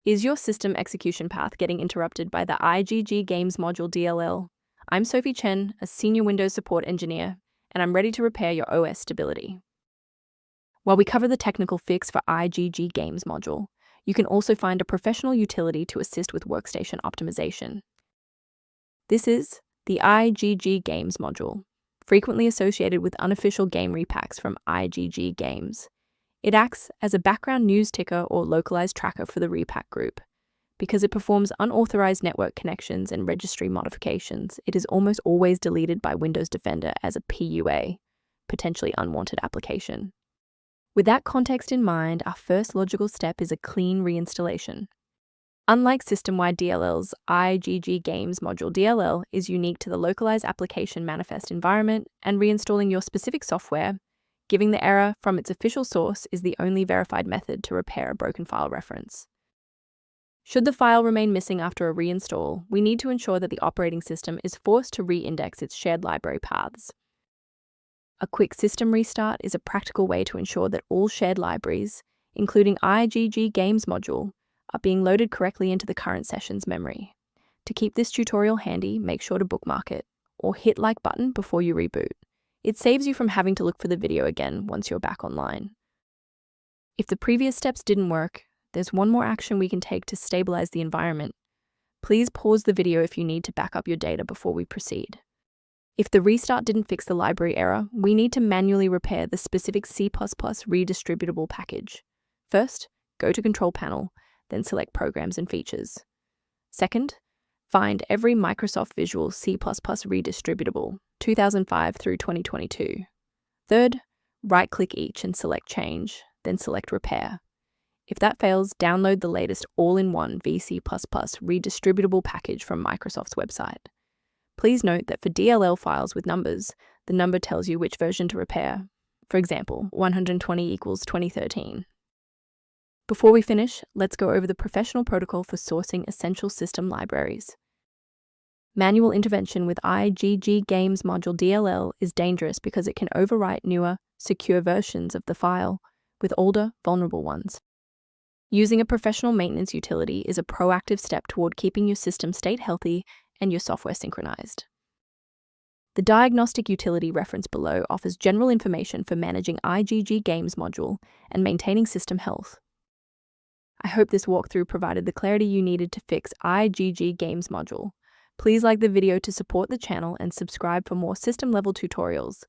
Is your system execution path getting interrupted by the IgG Games module DLL? I'm Sophie Chen, a senior Windows support engineer, and I'm ready to repair your OS stability. While we cover the technical fix for IgG Games module, you can also find a professional utility to assist with workstation optimization. This is the IgG Games module, frequently associated with unofficial game repacks from IgG Games. It acts as a background news ticker or localized tracker for the repack group. Because it performs unauthorized network connections and registry modifications, it is almost always deleted by Windows Defender as a PUA, potentially unwanted application. With that context in mind, our first logical step is a clean reinstallation. Unlike system-wide DLLs, IgG Games module DLL is unique to the localized application manifest environment, and reinstalling your specific software, giving the error from its official source, is the only verified method to repair a broken file reference. Should the file remain missing after a reinstall, we need to ensure that the operating system is forced to re-index its shared library paths. A quick system restart is a practical way to ensure that all shared libraries, including IgG Games module, are being loaded correctly into the current session's memory. To keep this tutorial handy, make sure to bookmark it, or hit like button before you reboot. It saves you from having to look for the video again once you're back online. If the previous steps didn't work, there's one more action we can take to stabilize the environment. Please pause the video if you need to back up your data before we proceed. If the restart didn't fix the library error, we need to manually repair the specific C++ redistributable package. First, go to Control Panel, then select Programs and Features. Second, find every Microsoft Visual C++ redistributable, 2005 through 2022. Third, right-click each and select Change, then select Repair. If that fails, download the latest all-in-one VC++ redistributable package from Microsoft's website. Please note that for DLL files with numbers, the number tells you which version to repair. For example, 120 equals 2013. Before we finish, let's go over the professional protocol for sourcing essential system libraries. Manual intervention with IgG Games module DLL is dangerous because it can overwrite newer, secure versions of the file with older, vulnerable ones. Using a professional maintenance utility is a proactive step toward keeping your system state healthy and your software synchronized. The diagnostic utility referenced below offers general information for managing IgG Games module and maintaining system health. I hope this walkthrough provided the clarity you needed to fix IgG Games module. Please like the video to support the channel and subscribe for more system-level tutorials.